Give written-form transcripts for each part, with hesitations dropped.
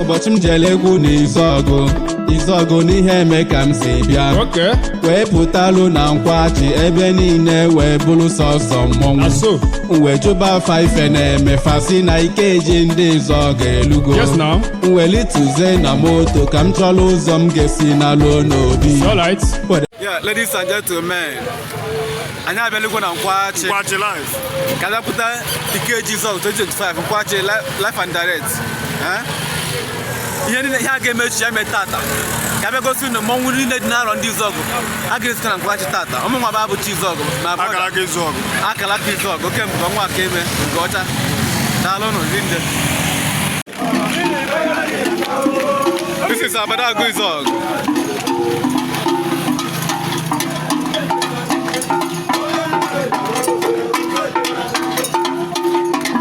ụbọchị m jere egwu n'Izọgụ n'ihe eme ka m si bịa wee pụtalụ na Nkwachi ebe niile wee bụrụ sọsọ mmọnwụ wee jụba afa ife na-eme fasi na Ikeji ndị Izọgụ elugo welituze na moto ka m chọrọ ụzọ m ga-esi n'alụ n'obi. Ladies and gentlemen, anyị abịalugo na Nkwachi live ka dapụta Ikeji Izọgụ 2025 Nkwachi live and direct. Ihe a ga-emechi ya eme tata ka bịa gosi na mmọnwụ niile dị n'arọ ndị Izọgụ a ga-esite na Nkwachi tata. Ọmụnwa bụ abụchi Izọgụ akara aka Izọgụ oke mbụ ọnwa aka eme nke ọcha daalụ nụ ndị. This is Abadagu Izọgụ.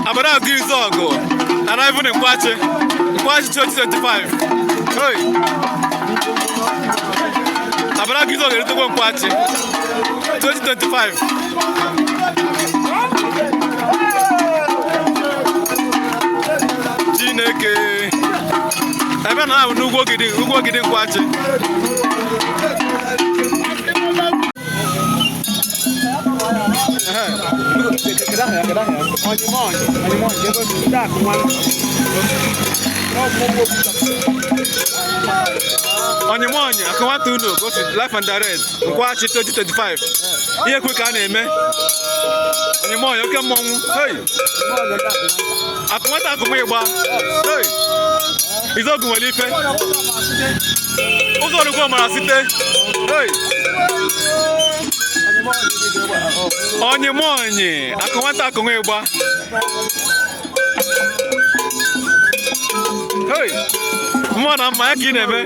Abadagu Izọgụ arriving in Nkwachi 2025. Hey! Abadagu Izọgụ erutego Nkwachi 2025. Chineke ebe na ahụ n'ugwu ogidi Nkwachi. Onyemonye akọwata unu gosi live and direct Nkwachi 2025. Ihe kwe ka a na-eme Onyemonye oke mmọnwụ. Hey! Akọwata akụmụ ịgba. Hey! Izọgụ nwere ife ụzọ olugbo mara site. Hey! Onyemonye akọwata akụmụ ịgba. Hey! Mmụọ na mma ya ka ị na-eme.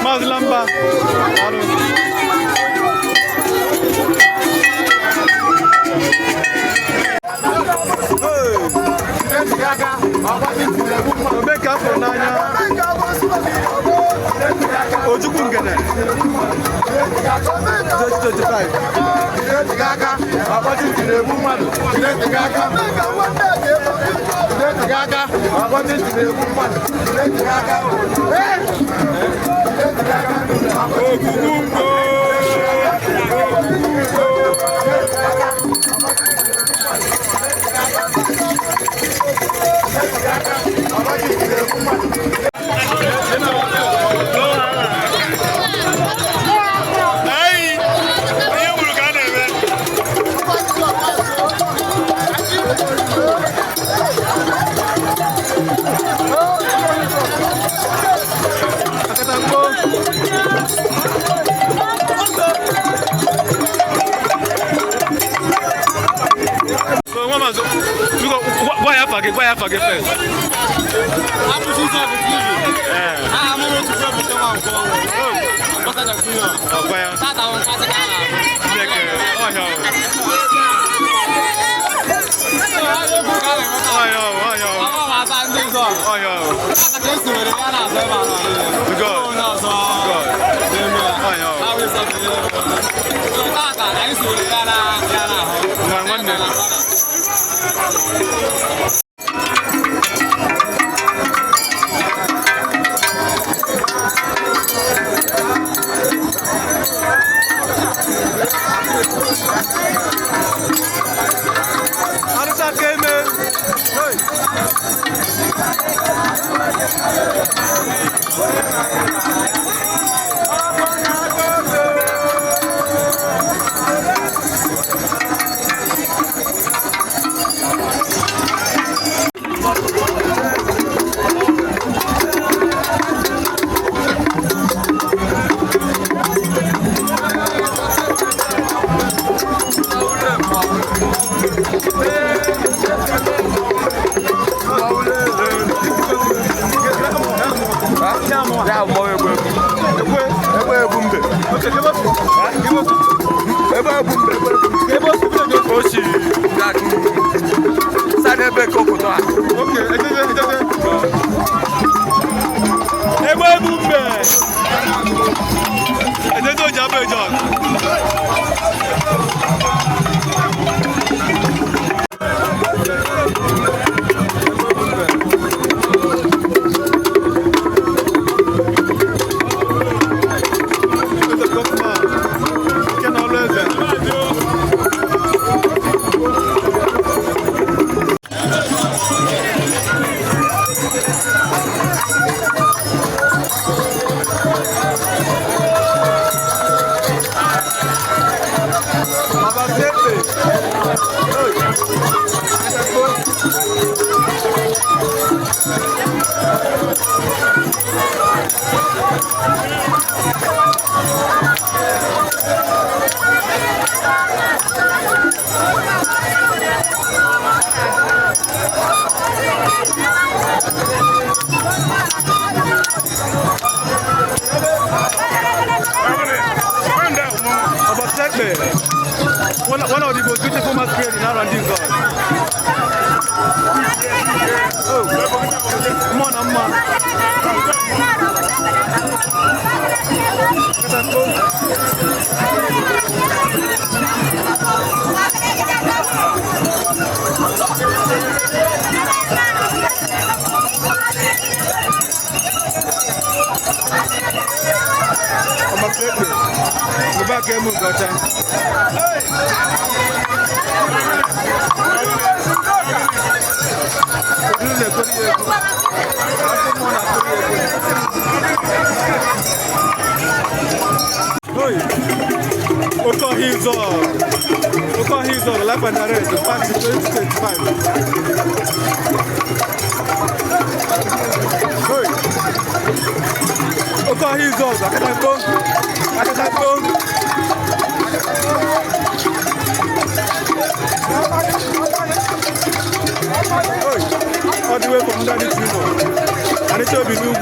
Mazlamba. Omeka afọ n'anya Ojukwu Ngene 2025 Ogugungo fage, gwa ya fage first. Gwa ya. One of the most beautiful masquerades in around this world. Oh, come on, man. Go back here, move, go down. Oko Hills on Life and Direct, the party 2025. Oko Hills on, Akatanko. All the way from Daddy Timo. And it will be new.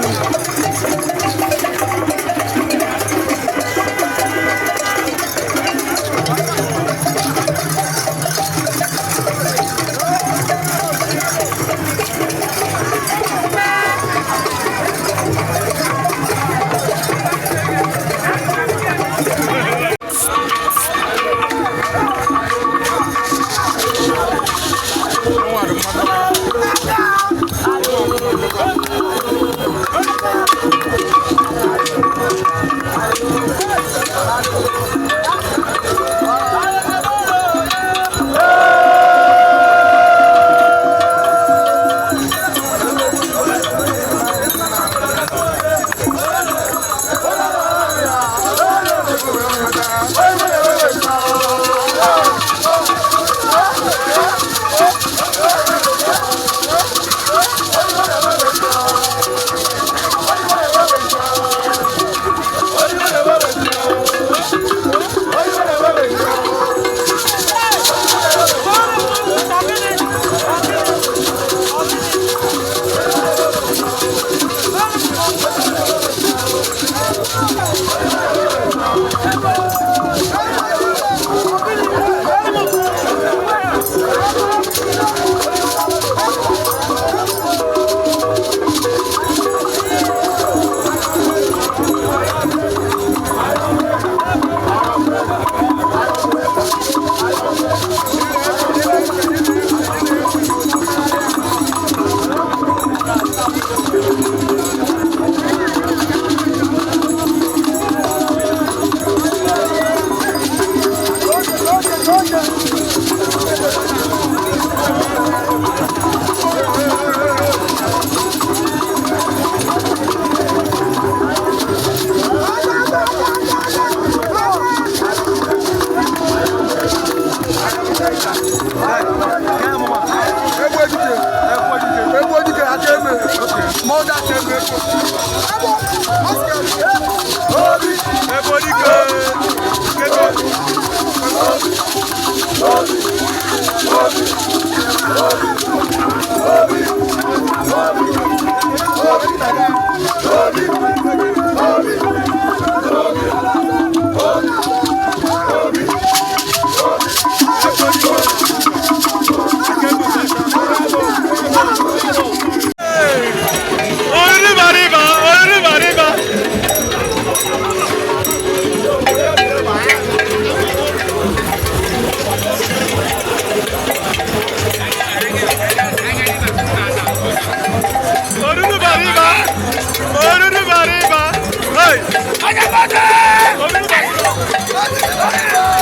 Hey!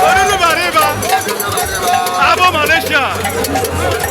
Orulu Mariba! Abo Malaysia!